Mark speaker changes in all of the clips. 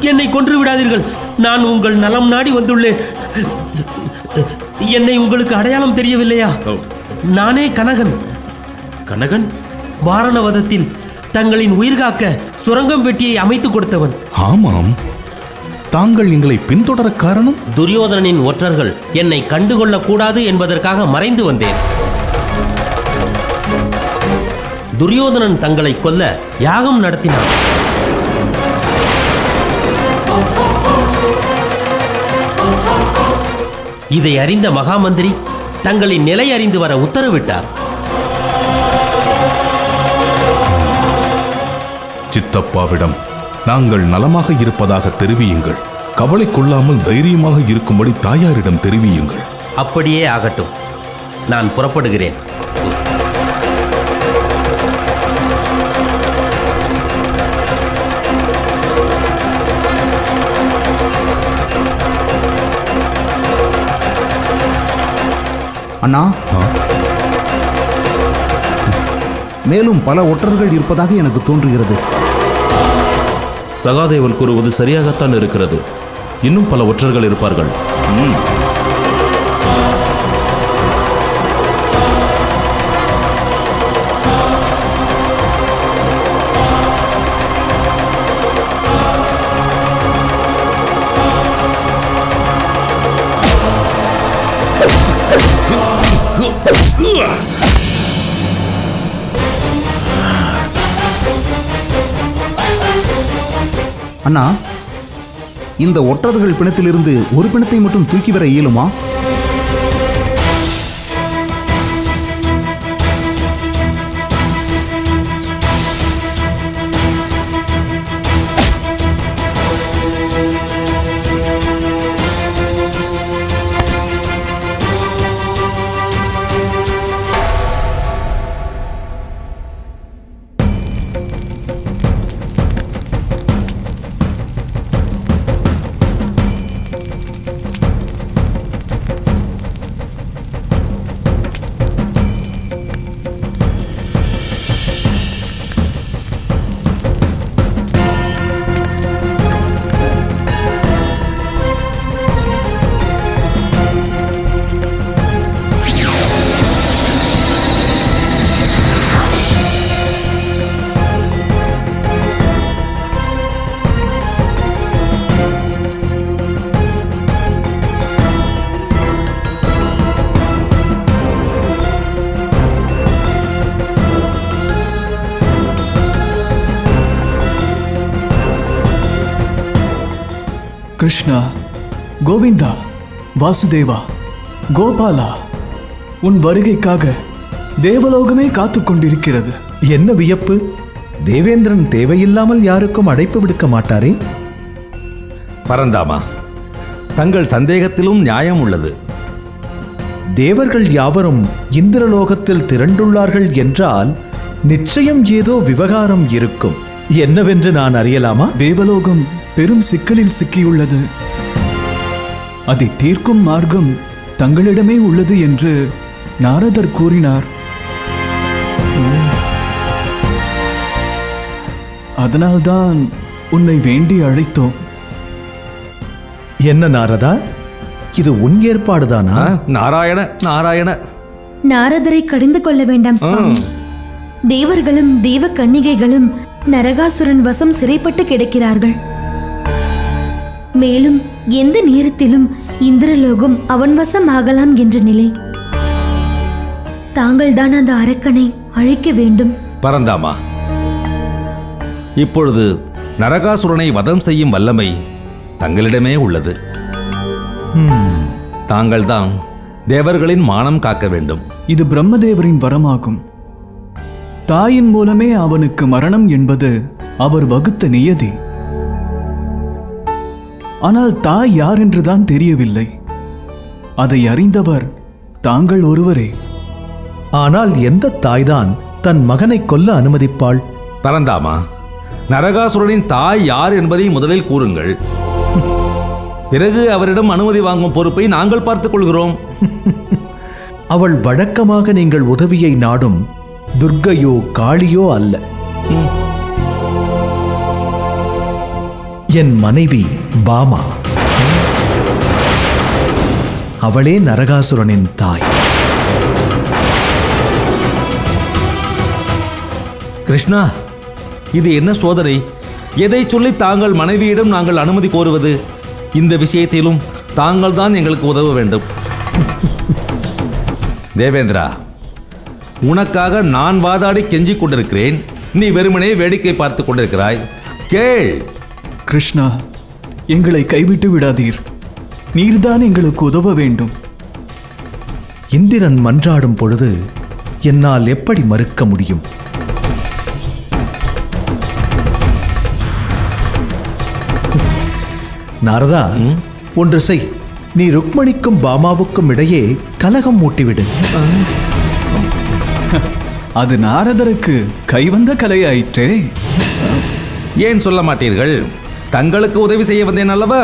Speaker 1: என்னை கொன்று விடாதீர்கள். நான் உங்கள் நலம் நாடி வந்துள்ளேன். என்னை உங்களுக்கு அடையாளம் தெரியவில்லையா? நானே கனகன்.
Speaker 2: கனகன்?
Speaker 1: வாரணவதத்தில் தங்களின் உயிர் காக்க சுரங்கம் வெட்டியை அமைத்துக் கொடுத்தவன்.
Speaker 3: ஆமாம். தாங்கள் எங்களை பின்தொடர காரணம்?
Speaker 1: துரியோதனனின் ஒற்றர்கள் என்னை கண்டுகொள்ளக் கூடாது என்பதற்காக மறைந்து வந்தேன். துரியோதனன் தங்களை கொல்ல யாகம் நடத்தினான். இதை அறிந்த மகாமந்திரி தங்களின் நிலை அறிந்து வர உத்தரவிட்டார்.
Speaker 3: சித்தப்பாவிடம் நாங்கள் நலமாக இருப்பதாக தெரிவியுங்கள். கவலை கொள்ளாமல் தைரியமாக இருக்கும்படி தாயாரிடம் தெரிவியுங்கள்.
Speaker 1: அப்படியே ஆகட்டும். நான் புறப்படுகிறேன்.
Speaker 4: அண்ணா, மேலும் பல ஒற்றர்கள் இருப்பதாக எனக்கு தோன்றுகிறது.
Speaker 2: சகாதேவன் கூறுவது சரியாகத்தான் இருக்கிறது. இன்னும் பல ஒற்றர்கள் இருப்பார்கள்.
Speaker 4: அண்ணா, இந்த ஒற்றர்கள் பிணத்திலிருந்து ஒரு பிணத்தை மட்டும் தூக்கி வர இயலுமா?
Speaker 5: கிருஷ்ணா, கோவிந்தா, வாசுதேவா, கோபாலா, உன் வருகைக்காக தேவலோகமே காத்துக் கொண்டிருக்கிறது.
Speaker 6: என்ன வியப்பு! தேவேந்திரன் தேவையில்லாமல் யாருக்கும் அழைப்பு விடுக்க மாட்டாரே.
Speaker 7: பரந்தாமா, தங்கள் சந்தேகத்திலும் நியாயம் உள்ளது.
Speaker 6: தேவர்கள் யாவரும் இந்திரலோகத்தில் திரண்டுள்ளார்கள் என்றால் நிச்சயம் ஏதோ விவகாரம் இருக்கும். என்னவென்று நான் அறியலாமா?
Speaker 5: தேவலோகம் பெரும் சிக்கலில் சிக்கியுள்ளது. அதை தீர்க்கும் மார்க்கம் தங்களிடமே உள்ளது என்று நாரதர் கூறினார். அதனால்தான் உன்னை வேண்டி அழைத்தோம்.
Speaker 6: என்ன நாரதா, இது உன் ஏற்பாடுதானா?
Speaker 7: நாராயண நாராயண.
Speaker 8: நாரதரை கடிந்து கொள்ள வேண்டாம் சுவாமி. தேவர்களும் தேவ கன்னிகைகளும் நரகாசுரன் வசம் சிறைப்பட்டு கிடக்கிறார்கள். மேலும் எந்த நேரத்திலும் இந்திரலோகம் அவன் வசம் ஆகலாம் என்ற நிலை. தாங்கள் தான் அந்த அரக்கனை அழிக்க வேண்டும்.
Speaker 7: பரந்தாமா, இப்பொழுது நரகாசுரனை வதம் செய்யும் வல்லமை தங்களிடமே உள்ளது. தாங்கள்தான் தேவர்களின் மானம் காக்க வேண்டும்.
Speaker 5: இது பிரம்மதேவரின் வரமாகும். தாயின் மூலமே அவனுக்கு மரணம் என்பது அவர் வகுத்த நியதி. ஆனால் தாய் யார் என்றுதான் தெரியவில்லை. அதை அறிந்தவர் தாங்கள் ஒருவரே.
Speaker 6: ஆனால் எந்த தாய்தான் தன் மகனை கொல்ல அனுமதிப்பாள்?
Speaker 7: பரந்தாமா, நரகாசுரனின் தாய் யார் என்பதை முதலில் கூறுங்கள். பிறகு அவரிடம் அனுமதி வாங்கும் பொறுப்பை நாங்கள் பார்த்துக் கொள்கிறோம்.
Speaker 6: அவள் வழக்கமாக நீங்கள் உதவியை நாடும் துர்க்கையோ காளியோ அல்ல. என் மனைவி பாமா. அவளே நரகாசுரனின் தாய்.
Speaker 7: கிருஷ்ணா, இது என்ன சோதனை? எதை சொல்லி தாங்கள் மனைவியிடம் நாங்கள் அனுமதி கோருவது? இந்த விஷயத்திலும் தாங்கள் தான் எங்களுக்கு உதவ வேண்டும். தேவேந்திரா, உனக்காக நான் வாதாடி கெஞ்சிக் கொண்டிருக்கிறேன். நீ வெறுமனே வேடிக்கை பார்த்து கொண்டிருக்கிறாய். கேள்.
Speaker 5: கிருஷ்ணா, எங்களை கைவிட்டு விடாதீர். நீர்தான் எங்களுக்கு உதவ வேண்டும்.
Speaker 6: இந்திரன் மன்றாடும் பொழுது என்னால் எப்படி மறுக்க முடியும்? நாரதா, ஒன்று செய். நீ ருக்மணிக்கும் பாமாவுக்கும் இடையே கலகம் மூட்டிவிடு.
Speaker 5: அது நாரதருக்கு கைவந்த கலையாயிற்றே.
Speaker 7: ஏன் சொல்ல மாட்டீர்கள்? தங்களுக்கு உதவி செய்ய வந்தேன் அல்லவா?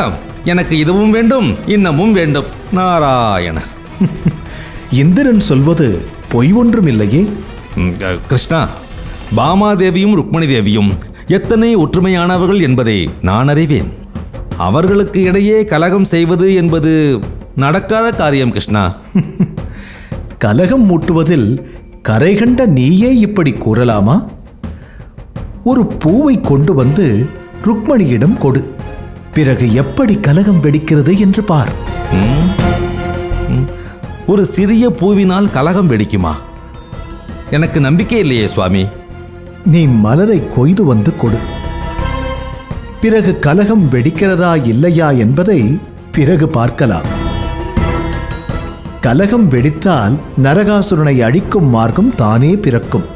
Speaker 7: எனக்கு இதுவும் வேண்டும், இன்னமும் வேண்டும். நாராயண.
Speaker 6: இந்திரன் சொல்வது பொய் ஒன்றும் இல்லையே.
Speaker 7: கிருஷ்ணா, பாமாதேவியும் ருக்மணி தேவியும் எத்தனை ஒற்றுமையானவர்கள் என்பதை நான் அறிவேன். அவர்களுக்கு இடையே கலகம் செய்வது என்பது நடக்காத காரியம். கிருஷ்ணா,
Speaker 6: கலகம் மூட்டுவதில் கரை கண்ட நீயே இப்படி கூறலாமா? ஒரு பூவை கொண்டு வந்து ருக்மணியிடம் கொடு. பிறகு எப்படி கலகம் வெடிக்கிறது என்று பார்.
Speaker 7: ஒரு சிறிய பூவினால் கலகம் வெடிக்குமா? எனக்கு நம்பிக்கை இல்லையே சுவாமி.
Speaker 6: நீ மலரை கொய்து வந்து கொடு. பிறகு கலகம் வெடிக்கிறதா இல்லையா என்பதை பிறகு பார்க்கலாம். கலகம் வெடித்தால் நரகாசுரனை அழிக்கும் மார்க்கம் தானே பிறக்கும்.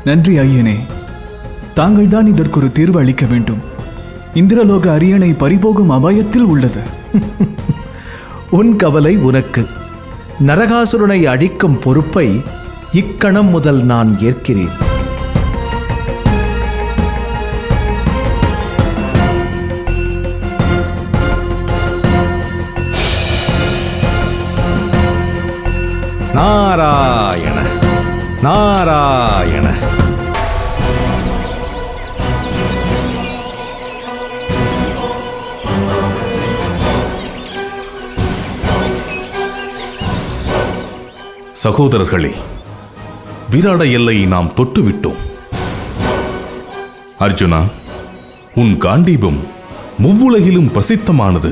Speaker 5: நன்றி ஐயனே. தாங்கள் தான் இதற்கு ஒரு தீர்வு அளிக்க வேண்டும். இந்திரலோக அரியணை பறிபோகும் அபாயத்தில் உள்ளது.
Speaker 6: உன் கவலை உனக்கு. நரகாசுரனை அழிக்கும் பொறுப்பை இக்கணம் முதல் நான் ஏற்கிறேன்.
Speaker 7: நாராயண நாராயண.
Speaker 3: சகோதரர்களே, விராட எல்லையை நாம் தொட்டுவிட்டோம். அர்ஜுனா, உன் காண்டீபம் முவ்வுலகிலும் பிரசித்தமானது.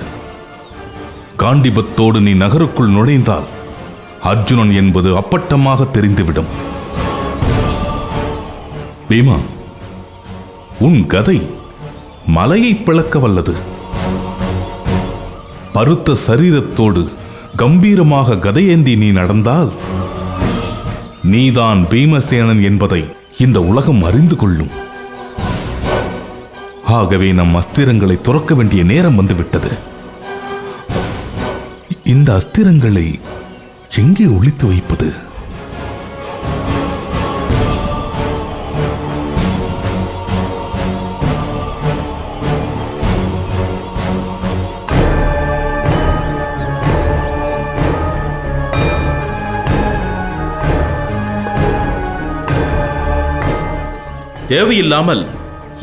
Speaker 3: காண்டீபத்தோடு நீ நகருக்குள் நுழைந்தால் அர்ஜுனன் என்பது அப்பட்டமாக தெரிந்துவிடும். பீமா, உன் கதை மலையை பிளக்க வல்லது. பருத்த சரீரத்தோடு கம்பீரமாக கதையேந்தி நீ நடந்தால் நீதான் பீமசேனன் என்பதை இந்த உலகம் அறிந்து கொள்ளும். ஆகவே நம் அஸ்திரங்களை துறக்க வேண்டிய நேரம் வந்துவிட்டது. இந்த அஸ்திரங்களை எங்கே ஒளித்து வைப்பது?
Speaker 2: தேவையில்லாமல்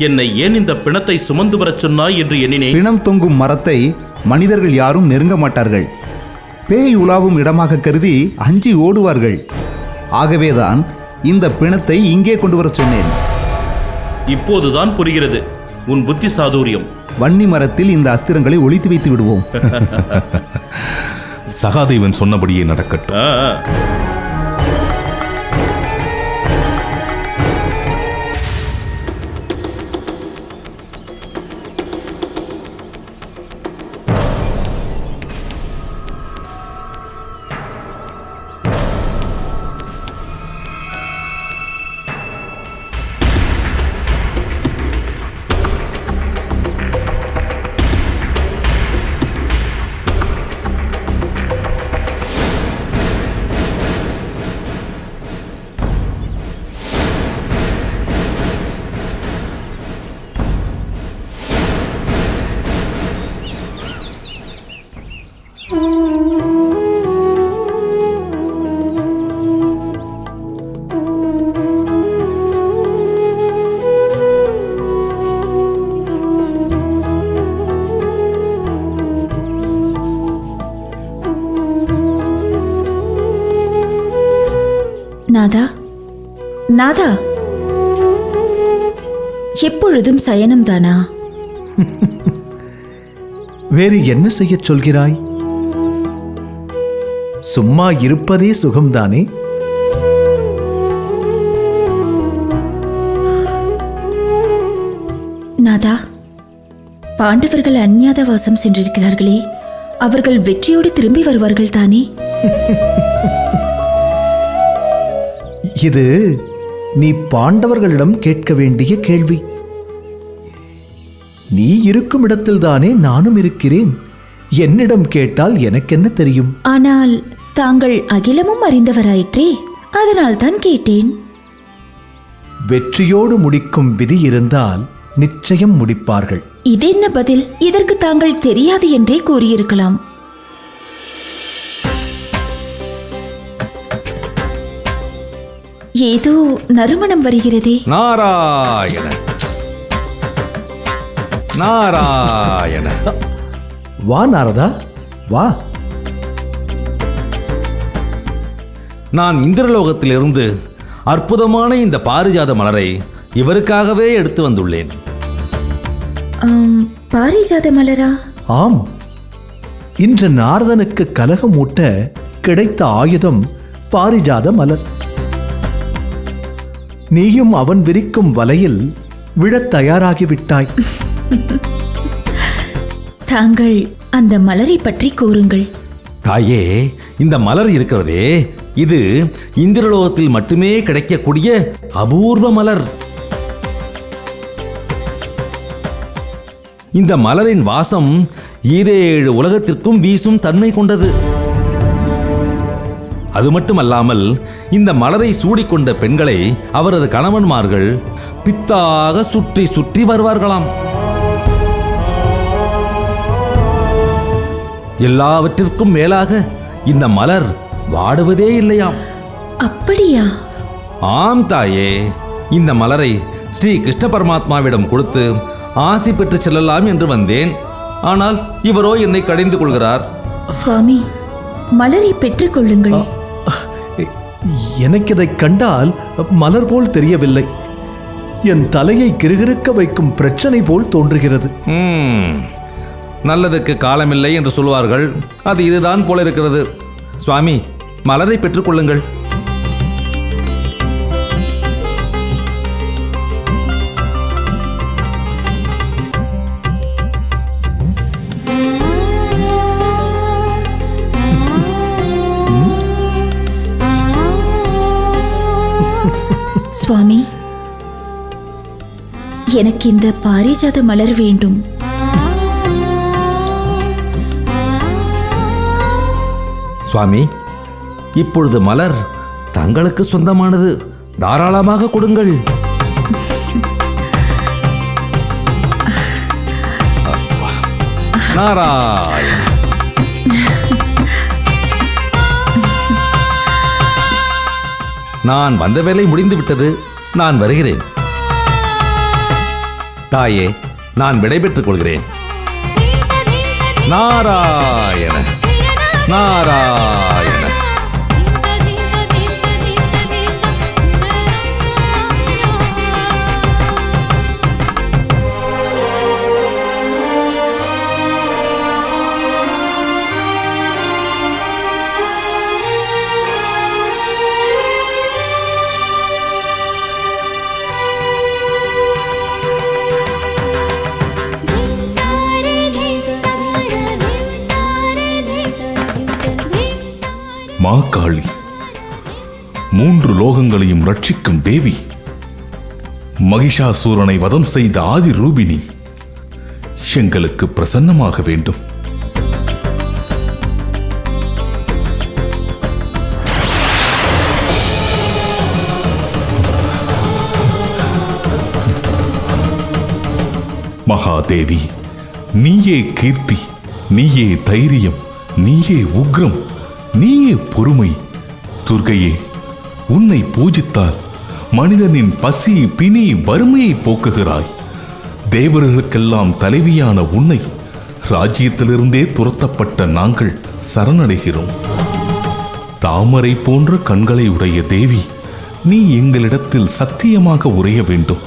Speaker 2: என்னை ஏன் இந்த பிணத்தை சுமந்து வரச் சொன்னாய் என்று எண்ணினேன்.
Speaker 4: பிணம் தொங்கும் மரத்தை மனிதர்கள் யாரும் நெருங்க மாட்டார்கள். பேய் உலாவும் இடமாக கருதி அஞ்சி ஓடுவார்கள். ஆகவேதான் இந்த பிணத்தை இங்கே கொண்டு வரச் சொன்னேன்.
Speaker 2: இப்போதுதான் புரிகிறது உன் புத்தி சாதுரியம்.
Speaker 4: வன்னி மரத்தில் இந்த அஸ்திரங்களை ஒளித்து வைத்து விடுவோம்.
Speaker 3: சகாதேவன் சொன்னபடியே நடக்கட்டும்.
Speaker 8: நாதா, நாதா, எப்பொழுதும் சயனம்தானா?
Speaker 6: வேறு என்ன செய்யச் சொல்கிறாய்? சும்மா இருப்பதே சுகம்தானே?
Speaker 8: நாதா, பாண்டவர்கள் அஞ்ஞாதவாசம் சென்றிருக்கிறார்களே, அவர்கள் வெற்றியோடு திரும்பி வருவார்கள் தானே?
Speaker 6: இது நீ பாண்டவர்களிடம் கேட்க வேண்டிய கேள்வி. நீ இருக்கும் இடத்தில்தானே நானும் இருக்கிறேன். என்னிடம் கேட்டால் எனக்கென்ன தெரியும்?
Speaker 8: ஆனால் தாங்கள் அகிலமும் அறிந்தவராயிற்றே, அதனால் தான் கேட்டேன்.
Speaker 6: வெற்றியோடு முடிக்கும் விதி இருந்தால் நிச்சயம் முடிப்பார்கள்.
Speaker 8: இதென்ன பதில்? இதற்கு தாங்கள் தெரியாது என்றே கூறியிருக்கலாம். ஏதோ நறுமணம் வருகிறதே.
Speaker 7: நாராயண நாராயண.
Speaker 6: வா நாரதா, வா.
Speaker 7: நான் இந்திரலோகத்திலிருந்து அற்புதமான இந்த பாரிஜாத மலரை இவருக்காகவே எடுத்து வந்துள்ளேன்.
Speaker 8: பாரிஜாத மலரா?
Speaker 6: ஆம், இன்று நாரதனுக்கு கலகம் ஊட்ட கிடைத்த ஆயுதம் பாரிஜாத மலர். நீயும் அவன் விரிக்கும் வலையில் விழத் தயாராகிவிட்டாய்.
Speaker 8: தாங்கள் அந்த மலரை பற்றி கூறுங்கள்.
Speaker 7: தாயே, இந்த மலர் இருக்கிறதே, இது இந்திரலோகத்தில் மட்டுமே கிடைக்கக்கூடிய அபூர்வ மலர். இந்த மலரின் வாசம் 7 உலகத்திற்கும் வீசும் தன்மை கொண்டது. அது மட்டுமல்லாமல் இந்த மலரை சூடிக்கொண்ட பெண்களை அவரது கணவன்மார்கள் பித்தாக சுற்றி சுற்றி வருவார்களாம். எல்லாவற்றிற்கும் மேலாக இந்த மலர் வாடுவதே இல்லையாம்.
Speaker 8: அப்படியா?
Speaker 7: ஆம் தாயே, இந்த மலரை ஸ்ரீ கிருஷ்ண பரமாத்மாவிடம் கொடுத்து ஆசி பெற்று செல்லலாம் என்று வந்தேன். ஆனால் இவரோ என்னை கடிந்து கொள்கிறார்.
Speaker 8: சுவாமி, மலரை பெற்றுக் கொள்ளுங்கள்.
Speaker 6: எனக்கு இதை கண்டால் மலர் போல் தெரியவில்லை. என் தலையை கிறுகிறுக்க வைக்கும் பிரச்சனை போல் தோன்றுகிறது.
Speaker 7: நல்லதுக்கு காலமில்லை என்று சொல்வார்கள். அது இதுதான் போல இருக்கிறது. சுவாமி, மலரை பெற்றுக்கொள்ளுங்கள்.
Speaker 9: சுவாமி, எனக்கு இந்த பாரிஜாத மலர் வேண்டும்.
Speaker 7: சுவாமி, இப்பொழுது மலர் தங்களுக்கு சொந்தமானது. தாராளமாக கொடுங்கள். நாராயண. நான் வந்த வேலை முடிந்து விட்டது. நான் வருகிறேன். தாயே, நான் விடைபெற்றுக் கொள்கிறேன். நாராயண நாராயண.
Speaker 3: மாகாளி, 3 லோகங்களையும் ரட்சிக்கும் தேவி, மகிஷாசூரனை வதம் செய்த ஆதி ரூபினி, எங்களுக்கு பிரசன்னமாக வேண்டும். மகாதேவி, நீயே கீர்த்தி, நீயே தைரியம், நீயே உக்ரம், நீயே பொறுமை. துர்க்கையே, உன்னை பூஜித்தால் மனிதனின் பசி, பிணி, வறுமையை போக்குகிறாய். தேவர்களுக்கெல்லாம் தலைவியான உன்னை ராஜ்யத்திலிருந்தே துரத்தப்பட்ட நாங்கள் சரணடைகிறோம். தாமரை போன்ற கண்களை உடைய தேவி, நீ எங்களிடத்தில் சத்தியமாக உரைய வேண்டும்.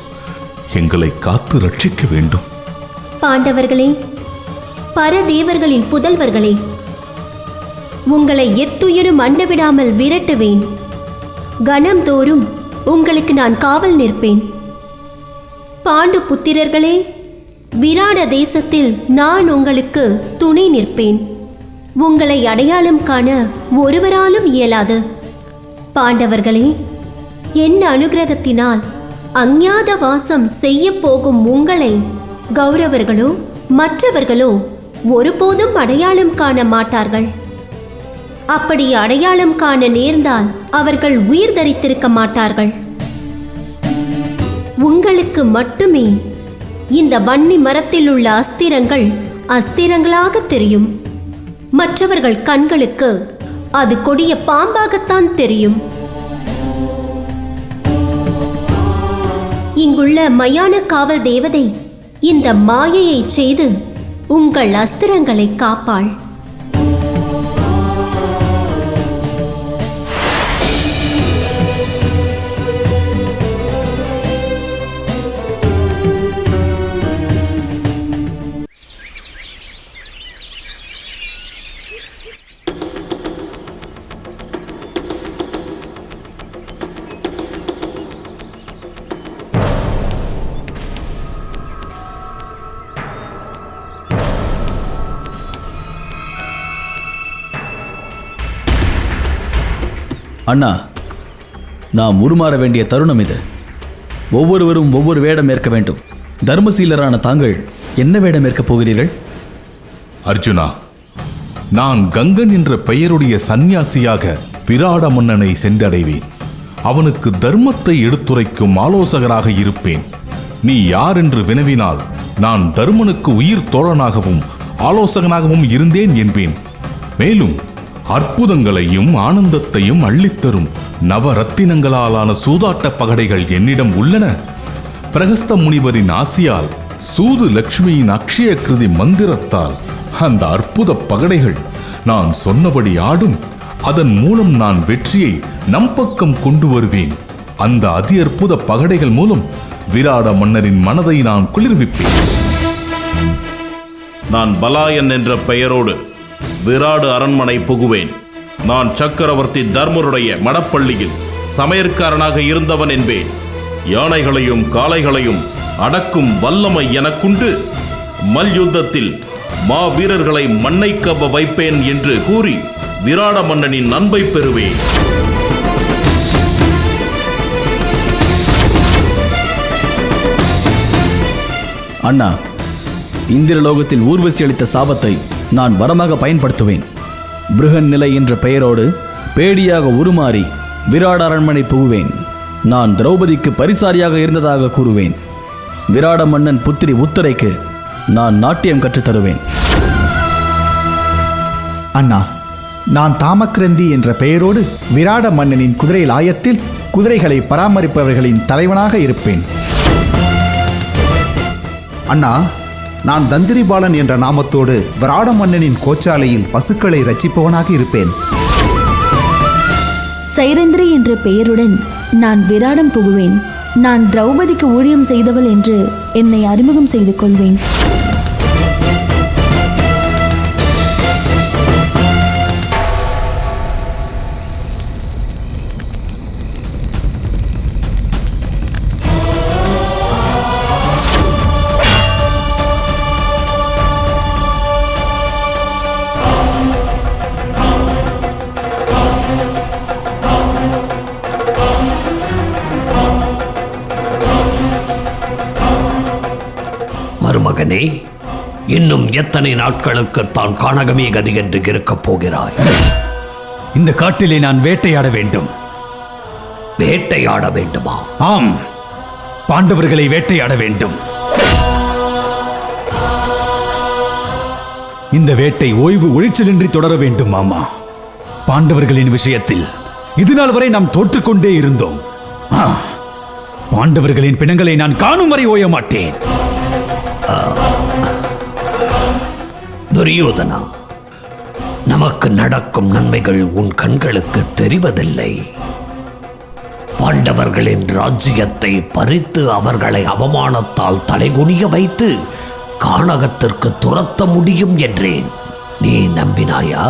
Speaker 3: எங்களை காத்து ரட்சிக்க வேண்டும்.
Speaker 10: பாண்டவர்களே, பரதேவர்களின் புதல்வர்களே, உங்களை எத்துயிரும் அண்டவிடாமல் விரட்டுவேன். கணம்தோறும் உங்களுக்கு நான் காவல் நிற்பேன். பாண்டு புத்திரர்களே, விராட தேசத்தில் நான் உங்களுக்கு துணை நிற்பேன். உங்களை அடையாளம் காண ஒருவராலும் இயலாது. பாண்டவர்களே, என் அனுகிரகத்தினால் அஞ்ஞாத வாசம் செய்ய போகும் உங்களை கௌரவர்களோ மற்றவர்களோ ஒருபோதும் அடையாளம் காண மாட்டார்கள். அப்படி அடையாளம் காண நேர்ந்தால் அவர்கள் உயிர் தரித்திருக்க மாட்டார்கள். உங்களுக்கு மட்டுமே இந்த வன்னி மரத்தில் உள்ள அஸ்திரங்கள் அஸ்திரங்களாக தெரியும். மற்றவர்கள் கண்களுக்கு அது கொடிய பாம்பாகத்தான் தெரியும். இங்குள்ள மயான காவல் தேவதை இந்த மாயையை செய்து உங்கள் அஸ்திரங்களை காப்பாள்.
Speaker 11: அண்ணா, நாம் உருமாற வேண்டிய தருணம் இது. ஒவ்வொருவரும் ஒவ்வொரு வேடம் ஏற்க வேண்டும். தர்மசீலரான தாங்கள் என்ன வேடம் ஏற்கப் போகிறீர்கள்?
Speaker 3: அர்ஜுனா, நான் கங்கன் என்ற பெயருடைய சந்நியாசியாக விராட மன்னனை சென்றடைவேன். அவனுக்கு தர்மத்தை எடுத்துரைக்கும் ஆலோசகராக இருப்பேன். நீ யார் என்று வினவினால் நான் தர்மனுக்கு உயிர் தோழனாகவும் ஆலோசகனாகவும் இருந்தேன் என்பேன். மேலும் அற்புதங்களையும் ஆனந்தத்தையும் அள்ளித்தரும் நவரத்தினங்களாலான சூதாட்ட பகடைகள் என்னிடம் உள்ளன. பிரகஸ்த முனிவரின் ஆசியால் சூது லட்சுமியின் அக்ஷய கிருதி மந்திரத்தால் அந்த அற்புத பகடைகள் நான் சொன்னபடி ஆடும். அதன் மூலம் நான் வெற்றியை நம் பக்கம் கொண்டு வருவேன். அந்த அதி அற்புத பகடைகள் மூலம் விராட மன்னரின் மனதை நான் குளிர்விப்பேன்.
Speaker 2: நான் பலாயன் என்ற பெயரோடு விராடு அரண்மனை புகுவேன். நான் சக்கரவர்த்தி தர்மருடைய மடப்பள்ளியில் சமையற்காரனாக இருந்தவன் என்பேன். யானைகளையும் காளைகளையும் அடக்கும் வல்லமை எனக்குண்டு. மல்யுத்தத்தில் மாவீரர்களை மண்ணை கவ்வ வைப்பேன் என்று கூறி விராட மன்னனின் அன்பை பெறுவேன்.
Speaker 11: அண்ணா, இந்திரலோகத்தில் ஊர்வசி அளித்த சாபத்தை நான் வரமாக பயன்படுத்துவேன். பிருகன் நிலை என்ற பெயரோடு பேடியாக உருமாறி விராட அரண்மனை புகுவேன். நான் திரௌபதிக்கு பரிசாரியாக இருந்ததாக கூறுவேன். விராட மன்னன் புத்திரி உத்தரைக்கு நான் நாட்டியம் கற்றுத் தருவேன்.
Speaker 6: அண்ணா, நான் தாமக்கிரந்தி என்ற பெயரோடு விராட மன்னனின் குதிரை லாயத்தில் குதிரைகளை பராமரிப்பவர்களின் தலைவனாக இருப்பேன்.
Speaker 4: அண்ணா, நான் தந்திரிபாலன் என்ற நாமத்தோடு விராட மன்னனின் கோச்சாலையில் பசுக்களை ரட்சிப்பவனாக இருப்பேன்.
Speaker 8: சைரந்திரி என்ற பெயருடன் நான் விராடம் புகுவேன். நான் திரௌபதிக்கு ஊழியம் செய்தவள் என்று என்னை அறிமுகம் செய்து கொள்வேன்.
Speaker 12: மருமகனே, இன்னும் எத்தனை நாட்களுக்கு தான் கானகமே கதி என்று இருக்கப் போகிறாய்?
Speaker 13: இந்த காட்டிலே நான் வேட்டையாட வேண்டும்.
Speaker 12: வேட்டையாட வேண்டுமா?
Speaker 13: ஆம், பாண்டவர்களை வேட்டையாட வேண்டும். இந்த வேட்டை ஓய்வு ஒழிச்சலின்றி தொடர வேண்டும் மாமா. பாண்டவர்களின் விஷயத்தில் இதுநாள் வரை நாம் தோற்றுக்கொண்டே இருந்தோம். பாண்டவர்களின் பிணங்களை நான் காணும் வரை ஓய மாட்டேன்.
Speaker 12: துரியோதனா, நமக்கு நடக்கும் நன்மைகள் உன் கண்களுக்கு தெரிவதில்லை. பாண்டவர்களின் ராஜ்யத்தை பறித்து அவர்களை அவமானத்தால் தலைகுனிய வைத்து கானகத்திற்கு துரத்த முடியும் என்றேன். நீ நம்பினாயா?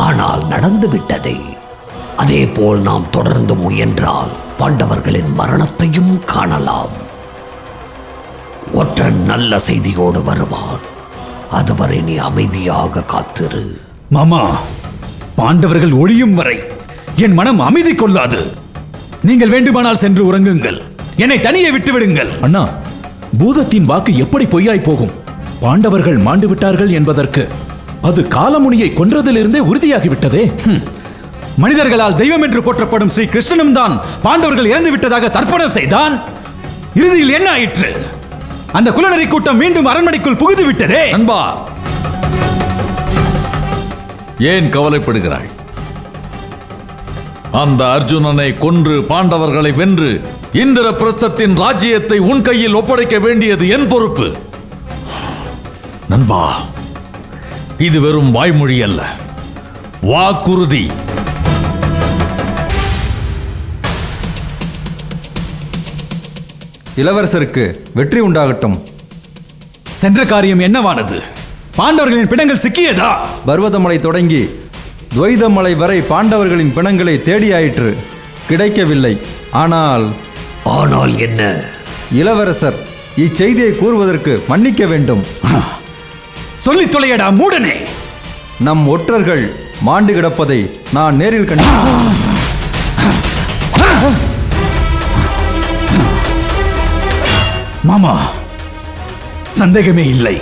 Speaker 12: ஆனால் நடந்துவிட்டதே. அதேபோல் நாம் தொடர்ந்து முயன்றால் பாண்டவர்களின் மரணத்தையும் காணலாம். ஒற்றன் நல்ல செய்தியோடு வருவான். அதுவரை நீ அமைதியாக காத்திரு.
Speaker 13: மாமா, பாண்டவர்கள் ஒழியும் வரை என் மனம் அமைதி கொள்ளாது. நீங்கள் வேண்டுமானால் சென்று உறங்குங்கள். என்னை தனியே விட்டு விடுங்கள்.
Speaker 2: அண்ணா, பூதத்தின் வாக்கு எப்படி பொய்யாய் போகும்? பாண்டவர்கள் மாண்டு விட்டார்கள் என்பதற்கு அது காலமுனியை கொன்றதிலிருந்தே உறுதியாகிவிட்டதே.
Speaker 13: மனிதர்களால் தெய்வம் என்று போற்றப்படும் ஸ்ரீ கிருஷ்ணனும் தான் பாண்டவர்கள் இறந்து விட்டதாக தர்ப்பணம் செய்தான். இறுதியில் என்ன ஆயிற்று? அந்த குலநரி கூட்டம் மீண்டும் அரண்மனைக்குள் புகுந்து விட்டதே.
Speaker 3: அன்பா, ஏன் கவலைப்படுகிறாய்? அந்த அர்ஜுனனை கொன்று பாண்டவர்களை வென்று இந்திரபிரஸ்தத்தின் ராஜ்யத்தை உன் கையில் ஒப்படைக்க வேண்டியது என் பொறுப்பு. நண்பா, இது வெறும் வாய்மொழி அல்ல, வாக்குறுதி.
Speaker 7: இளவரசருக்கு வெற்றி உண்டாகட்டும்.
Speaker 13: சென்ற காரியம் என்னவானது? பாண்டவர்களின் பிணங்கள் சிக்கியதா?
Speaker 7: பர்வதமலை தொடங்கி துவைதமலை வரை பாண்டவர்களின் பிணங்களை தேடியாயிற்று. கிடைக்கவில்லை. ஆனால்
Speaker 12: என்ன?
Speaker 7: இளவரசர் இச்செய்தியை கூறுவதற்கு மன்னிக்க வேண்டும்.
Speaker 13: சொல்லி தொலையடா மூடனே.
Speaker 7: நம் ஒற்றர்கள் மாண்டு கிடப்பதை நான் நேரில் கண்டேன்.
Speaker 13: மாமா, சந்தேகமே இல்லை.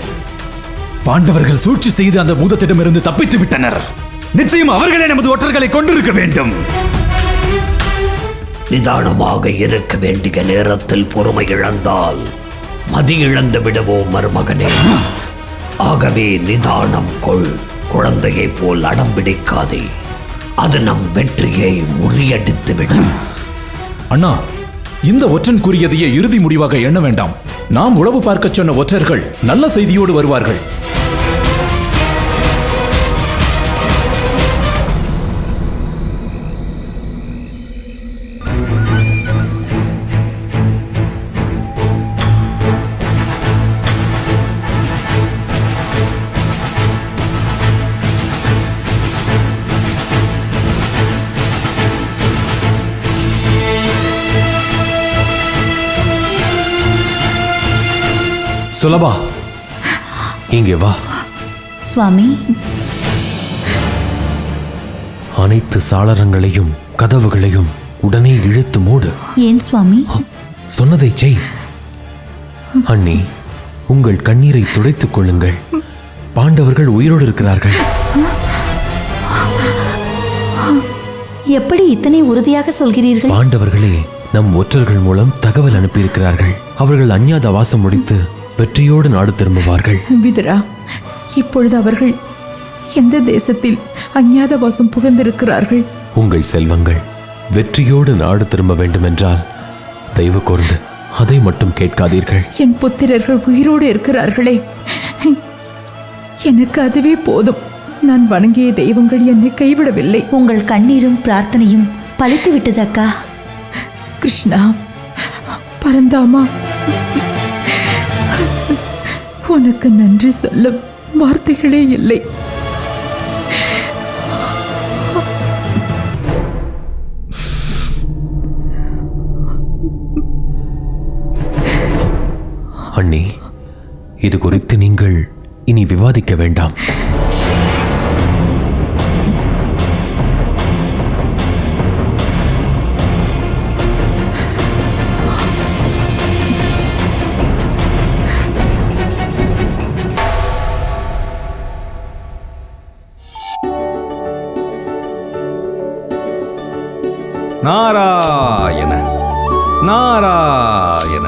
Speaker 13: பாண்டவர்கள் சூழ்ச்சி செய்து அந்த பூதத்திடமிருந்து தப்பித்து விட்டனர். நிச்சயம் அவர்களே நமது ஒற்றர்களை கொண்டிருக்க வேண்டும்.
Speaker 12: நிதானமாக இருக்க வேண்டிய நேரத்தில் பொறுமை இழந்தால் மதி இழந்து விடுவோம் மருமகனே. ஆகவே நிதானம் கொள். குழந்தையை போல் அடம்பிடிக்காதே. அது நம் வெற்றியை முறியடித்து விடும்.
Speaker 2: அண்ணா, இந்த ஒற்றன் கூறியதையே இறுதி முடிவாக எண்ண வேண்டாம். நாம் உளவு பார்க்க சொன்ன ஒற்றர்கள் நல்ல செய்தியோடு வருவார்கள்.
Speaker 1: சுலபா, இங்கே வா.
Speaker 8: சுவாமி,
Speaker 1: அனைத்து சாளரங்களையும் கதவுகளையும் உடனே இழுத்து மூடு.
Speaker 8: ஏன் சுவாமி?
Speaker 1: சொன்னதை செய். அண்ணி, உங்கள் கண்ணீரை துடைத்துக் கொள்ளுங்கள். பாண்டவர்கள் உயிரோடு இருக்கிறார்கள்.
Speaker 8: எப்படி இத்தனை உறுதியாக சொல்கிறீர்கள்?
Speaker 1: பாண்டவர்களே நம் ஒற்றர்கள் மூலம் தகவல் அனுப்பியிருக்கிறார்கள். அவர்கள் அஞ்ஞாத வாசம் முடித்து வெற்றியோடு நாடு திரும்புவார்கள்.
Speaker 9: விதுரா, இப்பொழுது அவர்கள் எந்த தேசத்தில் அஞ்ஞாத வாசம் புகுந்திருக்கிறார்கள்?
Speaker 1: உங்கள் செல்வங்கள் வெற்றியோடு நாடு திரும்ப வேண்டுமென்றால் தயவு கூர்ந்து அதை மட்டும் கேட்காதீர்கள்.
Speaker 9: என் புத்திரர்கள் உயிரோடு இருக்கிறார்களே, எனக்கு அதுவே போதும். நான் வணங்கிய தெய்வங்கள் என்னை கைவிடவில்லை.
Speaker 8: உங்கள் கண்ணீரும் பிரார்த்தனையும் பலித்து விட்டது அக்கா.
Speaker 9: கிருஷ்ணா, பரந்தாமா, உனக்கு நன்றி சொல்ல வார்த்தைகளே இல்லை.
Speaker 1: அண்ணி, இது குறித்து நீங்கள் இனி விவாதிக்க வேண்டாம்.
Speaker 7: நாராயண நாராயண.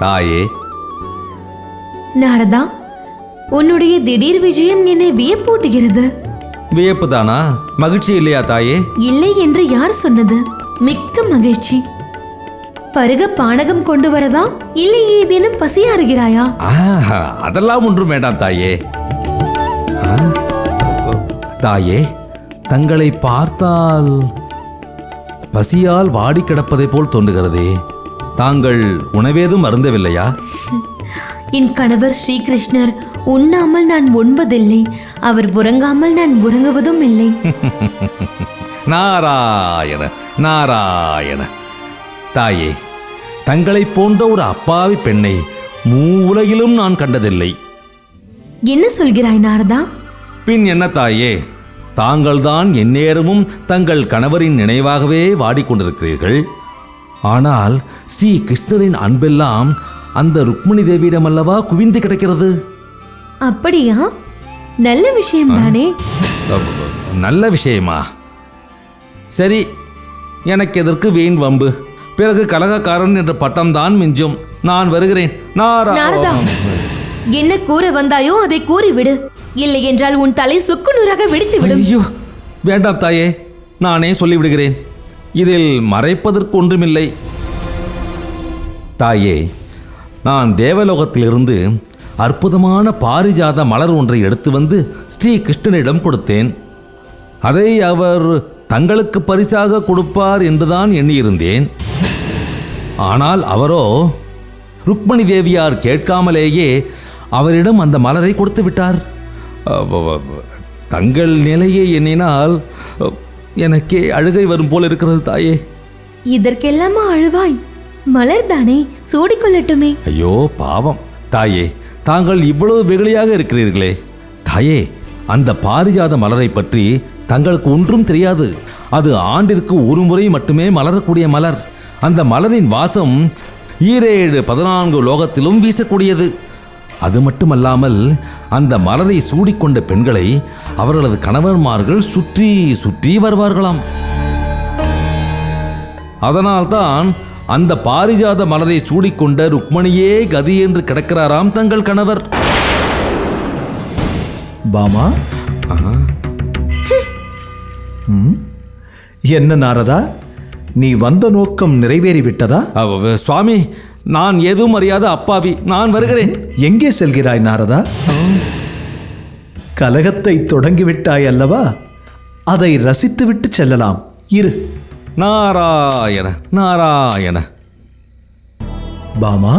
Speaker 7: தாயே.
Speaker 10: நாரதா, உன்னுடைய திடீர் விஜயம் என்னை வியப்பூட்டுகிறது.
Speaker 7: வியப்பு தானா? மகிழ்ச்சி இல்லையா தாயே?
Speaker 10: இல்லை என்று யார் சொன்னது? மிக்க மகிழ்ச்சி. பருக பானகம் கொண்டு வரதா, இல்லை ஏதேனும் பசியாறுகிறாயா?
Speaker 7: அதெல்லாம் ஒன்றும் வேண்டாம் தாயே. தாயே, தங்களை பார்த்தால் பசியால் வாடி கிடப்பதை போல் தோன்றுகிறதே. தாங்கள் உணவேதும் அருந்தவில்லையா?
Speaker 10: என் கணவர் ஸ்ரீகிருஷ்ணர் உண்ணாமல் நான் உண்பதில்லை, அவர் உறங்காமல் நான் உறங்குவதும் இல்லை.
Speaker 7: நாராயண நாராயண. தாயே, தங்களை போன்ற ஒரு அப்பாவி பெண்ணை மூவுலகிலும் நான் கண்டதில்லை.
Speaker 10: என்ன சொல்கிறாய் நாரதா?
Speaker 7: பின் என்ன தாயே, தாங்கள்தான் எந்நேரமும் தங்கள் கணவரின் நினைவாகவே வாடிக்கொண்டிருக்கிறீர்கள். ஆனால் ஸ்ரீ கிருஷ்ணரின் அன்பெல்லாம் அந்த ருக்மிணி தேவியிடம் அல்லவா குவிந்து கிடக்கிறது.
Speaker 10: அப்படியா? நல்ல விஷயம் தானே.
Speaker 7: நல்ல விஷயமா? சரி, எனக்கு எதற்கு வீண் வம்பு? பிறகு கலகக்காரன் என்ற பட்டம் தான் மிஞ்சும். நான் வருகிறேன்.
Speaker 10: நாரதா, என்ன கூற வந்தாயோ அதை கூறிவிடு. இல்லை என்றால் உன் தலை சுக்குநூறாக வெடித்து விடும்.
Speaker 7: ஐயோ, வேண்டாம் தாயே, நானே சொல்லிவிடுகிறேன். இதில் மறைப்பதற்கு ஒன்றுமில்லை. தாயே, நான் தேவலோகத்திலிருந்து அற்புதமான பாரிஜாத மலர் ஒன்றை எடுத்து வந்து ஸ்ரீ கிருஷ்ணனிடம் கொடுத்தேன். அதை அவர் தங்களுக்கு பரிசாக கொடுப்பார் என்றுதான் எண்ணியிருந்தேன். ஆனால் அவரோ ருக்மிணி தேவியார் கேட்காமலேயே அவரிடம் அந்த மலரை கொடுத்து விட்டார். தங்கள் நிலையை எண்ணினால் எனக்கே அழுகை வரும் போல் இருக்கிறது தாயே.
Speaker 10: இதற்கெல்லாமா அழுவாய்? மலர் தானே, சூடிக்கொள்ளட்டுமே.
Speaker 7: ஐயோ பாவம் தாயே, தாங்கள் இவ்வளவு வெகுளியாக இருக்கிறீர்களே. தாயே, அந்த பாரிஜாத மலரை பற்றி தங்களுக்கு ஒன்றும் தெரியாது. அது ஆண்டிற்கு ஒரு முறை மட்டுமே மலரக்கூடிய மலர். அந்த மலரின் வாசம் 14 லோகத்திலும் வீசக்கூடியது. அது மட்டுமல்லாமல் அந்த மலரை சூடிக்கொண்ட பெண்களை அவர்களது கணவன்மார்கள் சுற்றி சுற்றி வருவார்களாம். அதனால்தான் அந்த பாரிஜாத மலரை சூடிக்கொண்ட ருக்மணியே கதி என்று கிடக்கிறாராம் தங்கள் கணவர்.
Speaker 6: பாமா, என்ன நாரதா, நீ வந்த நோக்கம் நிறைவேறிவிட்டதா?
Speaker 7: சுவாமி, நான் எதுவும் அறியாத அப்பாவி. நான் வருகிறேன்.
Speaker 6: எங்கே செல்கிறாய் நாரதா? கலகத்தை தொடங்கிவிட்டாய் அல்லவா? அதை ரசித்துவிட்டு செல்லலாம். இரு.
Speaker 7: நாராயண நாராயண.
Speaker 6: பாமா,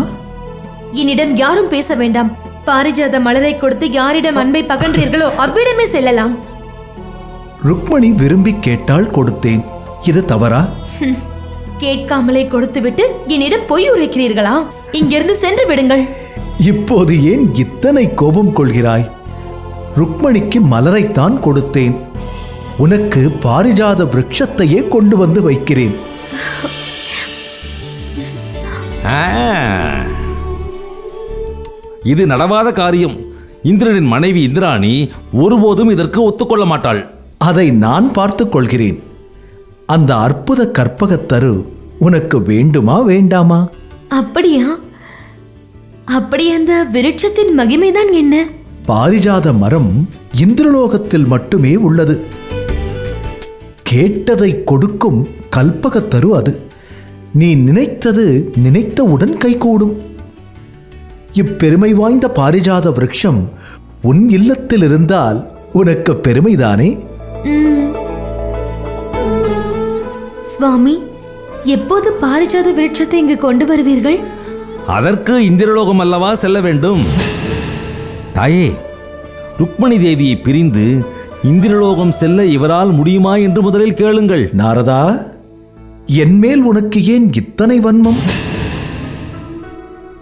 Speaker 10: என்னிடம் யாரும் பேச வேண்டாம். பாரிஜாத மலரை கொடுத்து யாரிடம் அன்பை பகன்றீர்களோ அவ்விடமே செல்லலாம்.
Speaker 6: ருக்மணி விரும்பி கேட்டால் கொடுத்தேன். இது தவறா?
Speaker 10: கேட்காமலே கொடுத்துவிட்டு என்னிடம் பொய் உரைக்கிறீர்களா? இங்கிருந்து சென்று விடுங்கள்.
Speaker 6: இப்போது ஏன் இத்தனை கோபம் கொள்கிறாய்? ருக்மணிக்கு மலரைத்தான் கொடுத்தேன். உனக்கு பாரிஜாத விருட்சத்தையே கொண்டு வந்து வைக்கிறேன்.
Speaker 7: இது நடவாத காரியம். இந்திரனின் மனைவி இந்திராணி ஒருபோதும் இதற்கு ஒத்துக்கொள்ள மாட்டாள்.
Speaker 6: அதை நான் பார்த்துக் கொள்கிறேன். அந்த அற்புத கற்பகத்தரு உனக்கு வேண்டுமா வேண்டாமா?
Speaker 10: அப்படியா? அப்படி அந்த விருட்சத்தின் மகிமைதான் என்ன?
Speaker 6: பாரிஜாத மரம் இந்திரலோகத்தில் மட்டுமே உள்ளது. கேட்டதை கொடுக்கும் கல்பகத்தரு அது. நீ நினைத்தது நினைத்தவுடன் கைகூடும். இப்பெருமை வாய்ந்த பாரிஜாத விருட்சம் உன் இல்லத்தில் இருந்தால் உனக்கு பெருமைதானே?
Speaker 10: சுவாமி, எப்போது பாரிஜாத விருட்சத்தை இங்கு கொண்டு வருவீர்கள்?
Speaker 7: அதற்கு இந்திரலோகம் அல்லவா செல்ல வேண்டும். தாயே, ருக்மணி தேவியை பிரிந்து இந்திரலோகம் செல்ல இவரால் முடியுமா என்று முதலில் கேளுங்கள்.
Speaker 6: நாரதா, என்மேல் உனக்கு ஏன் இத்தனை வன்மம்?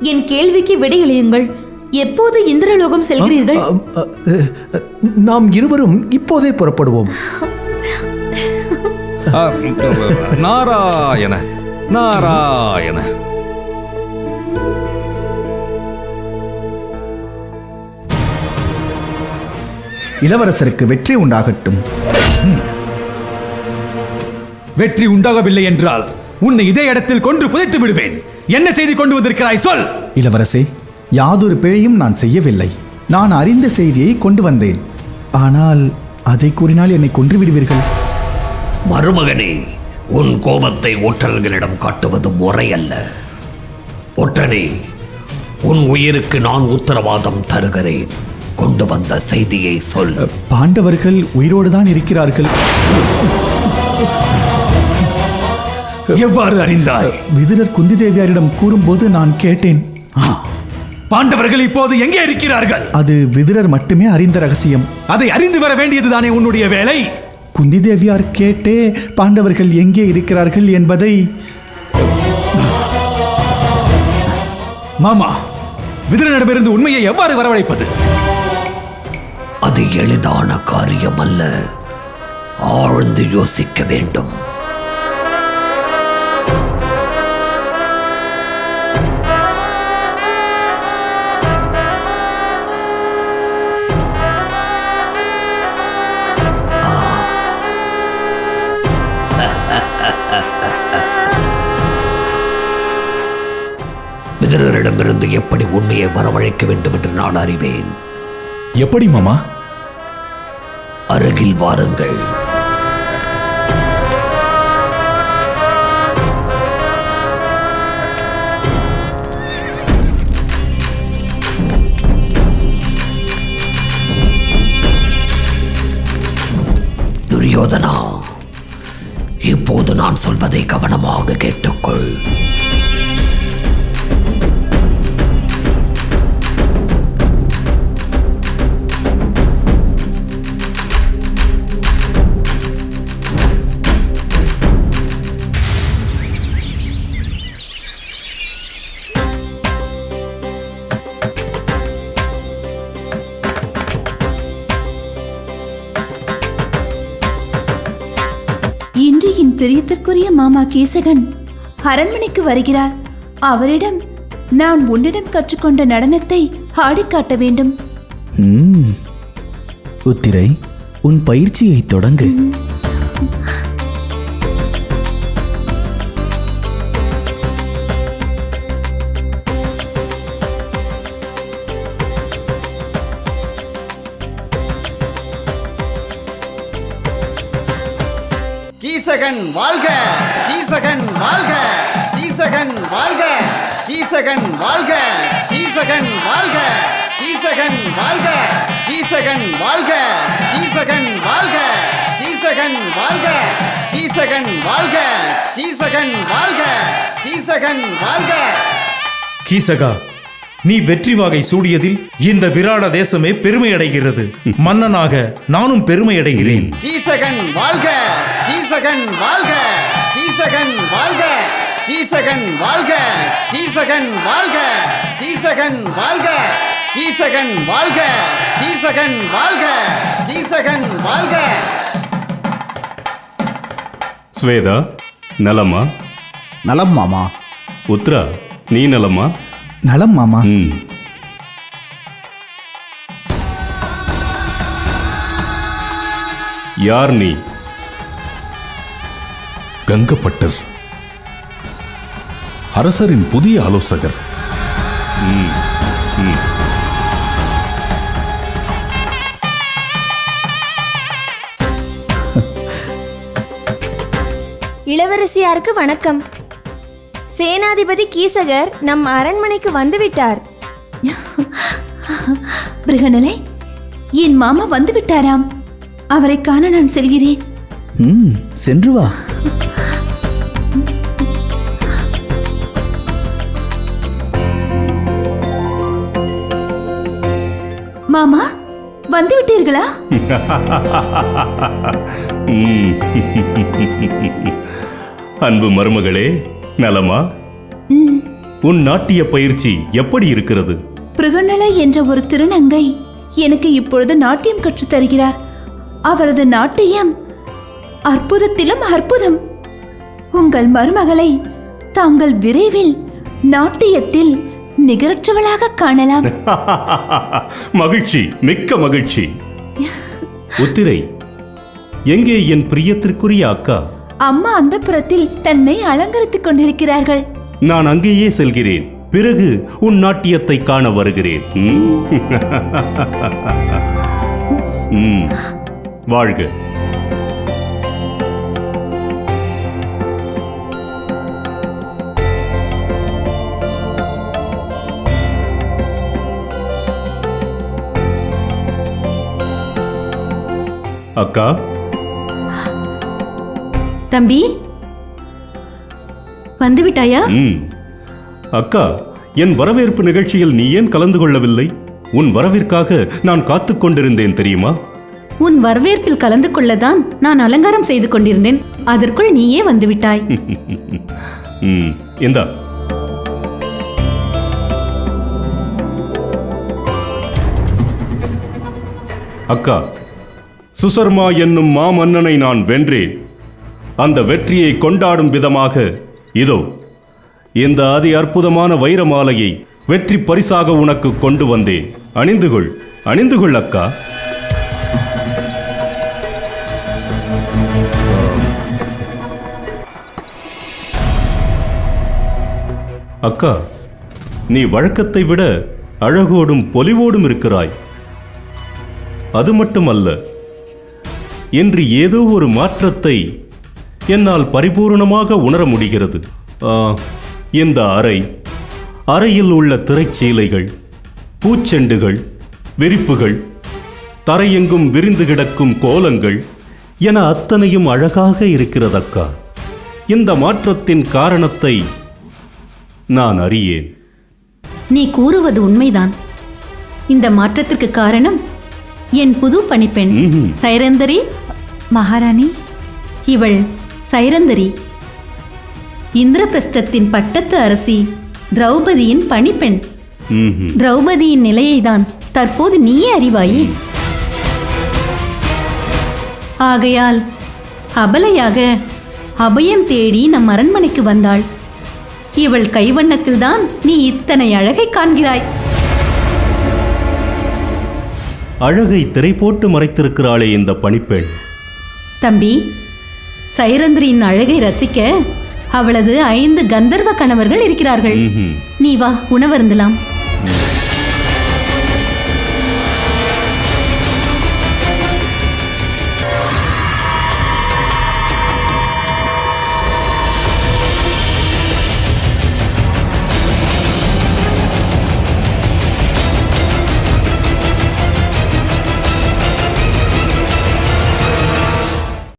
Speaker 10: என் கேள்விக்கு விடையளியுங்கள். எப்போது இந்திரலோகம் செல்கிறீர்கள்?
Speaker 6: நாம் இருவரும் இப்போதே புறப்படுவோம்.
Speaker 7: நாராயண நாராயண.
Speaker 6: இளவரசருக்கு வெற்றி உண்டாகட்டும்.
Speaker 13: வெற்றி உண்டாகவில்லை என்றால் உன்னை இதே இடத்தில் கொன்று புதைத்து விடுவேன். என்ன செய்தி கொண்டு வந்திருக்கிறாய் சொல்.
Speaker 6: இளவரசே, யாதொரு பிழையும் நான் செய்யவில்லை. நான் அறிந்த செய்தியை கொண்டு வந்தேன். ஆனால் அதை கூறினால் என்னை கொன்று விடுவீர்கள்.
Speaker 12: மருமகனே, உன் கோபத்தை ஒற்றர்களிடம் காட்டுவது முறையல்ல. ஒற்றனே, உன் உயிருக்கு நான் உத்தரவாதம் தருகிறேன். கொண்டு வந்த செய்தியை சொல்.
Speaker 6: பாண்டவர்கள் உயிரோடு தான் இருக்கிறார்கள்.
Speaker 13: எவ்வாறு அறிந்தாய்?
Speaker 6: விதுரர் குந்தி தேவியாரிடம் கூறும்போது நான் கேட்டேன்.
Speaker 13: பாண்டவர்கள் இப்போது எங்கே இருக்கிறார்கள்?
Speaker 6: அது விதுரர் மட்டுமே அறிந்த ரகசியம்.
Speaker 13: அதை அறிந்து வர வேண்டியதுதானே உன்னுடைய வேலை.
Speaker 6: குந்தி தேவியார் கேட்டே பாண்டவர்கள் எங்கே இருக்கிறார்கள் என்பதை.
Speaker 13: மாமா, விதுரனிடமிருந்து உண்மையை எவ்வாறு வரவழைப்பது?
Speaker 12: அது எளிதான காரியம் அல்ல. ஆழ்ந்து யோசிக்க வேண்டும். விதுரரிடமிருந்து எப்படி உண்மையை வரவழைக்க வேண்டும் என்று நான் அறிவேன்.
Speaker 2: எப்படி மாமா?
Speaker 12: அருகில் வாருங்கள். துரியோதனா, இப்போது நான் சொல்வதை கவனமாக கேட்டுக்கொள்.
Speaker 8: இன்று என் பிரியத்திற்குரிய மாமா கீசகன் அரண்மனைக்கு வருகிறார். அவரிடம் நான் உன்னிடம் கற்றுக்கொண்ட நடனத்தை ஆடிக்காட்ட வேண்டும்.
Speaker 11: உத்திரை, உன் பயிற்சியை தொடங்கு.
Speaker 4: கீசகன் வாழ்க! கீசகன் வாழ்க! கீசகன் வாழ்க! கீசகன் வாழ்க! கீசகன் வாழ்க! கீசகன் வாழ்க! கீசகன் வாழ்க! கீசகன் வாழ்க! கீசகன் வாழ்க! கீசகன் வாழ்க! கீசகன் வாழ்க! கீசகன் வாழ்க!
Speaker 14: கீசகா, நீ வெற்றி வாகை சூடியதில் இந்த விராட தேசமே பெருமை அடைகிறது. மன்னனாக நானும் பெருமை அடைகிறேன்.
Speaker 4: கீசகன் வாழ்க! கீசகன் வாழ்க! கீசகன் வாழ்க! கீசகன் வாழ்க! கீசகன் வாழ்க! கீசகன் வாழ்க! கீசகன் வாழ்க! கீசகன் வாழ்க! கீசகன் வாழ்க!
Speaker 15: ஸ்வேதா, நலமா?
Speaker 4: நலம் மாமா.
Speaker 15: உத்ரா, நீ நலமா?
Speaker 6: நலம் மாமா.
Speaker 15: யார் நீ?
Speaker 3: கங்கப்பட்டர், அரசரின் புதிய ஆலோசகர்.
Speaker 8: இளவரசியாருக்கு வணக்கம். சேனாதிபதி கீசகர் நம் அரண்மனைக்கு வந்துவிட்டார்.
Speaker 10: பிருகநிலை, என் மாமா வந்து விட்டாராம். அவரை காண நான் செல்கிறேன்.
Speaker 11: சென்று வா.
Speaker 10: மாமா வந்து விட்டீர்களா?
Speaker 15: அன்பு மருமகளே, நலமா? உன் நாட்டிய பயிற்சி எப்படி இருக்கிறது?
Speaker 10: பிருகநிலை என்ற ஒரு திருநங்கை எனக்கு இப்பொழுது நாட்டியம் கற்றுத் தருகிறார். அவரது நாட்டியம் அற்புதத்திலும் அற்புதம். உங்கள் மருமகளை தாங்கள் விரைவில் நாட்டியத்தில் நிகரற்றவளாக காணலாம்.
Speaker 15: மகிழ்ச்சி, மிக்க மகிழ்ச்சி. உத்திரை, எங்கே என் பிரியத்திற்குரிய அக்கா?
Speaker 10: அம்மா அந்தப்புறத்தில் தன்னை அலங்கரித்துக் கொண்டிருக்கிறார்கள்.
Speaker 15: நான் அங்கேயே செல்கிறேன். பிறகு உன் நாட்டியத்தை காண வருகிறேன். வாழ்க. அக்கா.
Speaker 10: தம்பி, வந்துவிட்டாயா?
Speaker 15: அக்கா, என் வரவேற்பு நிகழ்ச்சியில் நீ ஏன் கலந்து கொள்ளவில்லை? உன் வரவிற்காக நான் காத்துக் கொண்டிருந்தேன் தெரியுமா?
Speaker 10: உன் வரவேற்பில் கலந்து கொள்ளதான் நான் அலங்காரம் செய்து கொண்டிருந்தேன். அதற்குள் நீயே வந்துவிட்டாய்.
Speaker 15: இந்தா. அக்கா, சுசர்மா என்னும் மாமன்னனை நான் வென்றேன். அந்த வெற்றியை கொண்டாடும் விதமாக இதோ இந்த அதி அற்புதமான வைர மாலையை வெற்றி பரிசாக உனக்கு கொண்டு வந்தேன். அணிந்துகொள், அணிந்துகொள் அக்கா. அக்கா, நீ வழக்கத்தை விட அழகோடும் பொலிவோடும் இருக்கிறாய். அது மட்டுமல்ல, இன்று ஏதோ ஒரு மாற்றத்தை என்னால் பரிபூர்ணமாக உணர முடிகிறது. இந்த அறையில் உள்ள திரைச்சீலைகள், பூச்செண்டுகள், விரிப்புகள், தரையெங்கும் விரிந்து கிடக்கும் கோலங்கள் என அத்தனையும் அழகாக இருக்கிறதக்கா. இந்த மாற்றத்தின் காரணத்தை நான் அறியேன்.
Speaker 10: நீ கூறுவது உண்மைதான். இந்த மாற்றத்திற்கு காரணம் என் புது பணிப்பெண் சைரந்தரி. மகாராணி, இவள் சைரந்தரி, இந்திரபிரஸ்தத்தின் பட்டத்து அரசி திரௌபதியின் பணிப்பெண். திரௌபதியின் நிலையை தான் தற்போது நீயே அறிவாயே. ஆகையால் அபலையாக அபயம் தேடி நம் அரண்மனைக்கு வந்தாள். இவள் கைவண்ணத்தில்தான் நீ இத்தனை அழகை காண்கிறாய்.
Speaker 15: அழகை திரை போட்டு மறைத்திருக்கிறாளே இந்த பணிப்பெண்.
Speaker 10: தம்பி, சைரந்திரியின் அழகை ரசிக்க அவளது 5 கந்தர்வ கணவர்கள் இருக்கிறார்கள். நீ வா, உணவருந்தலாம்.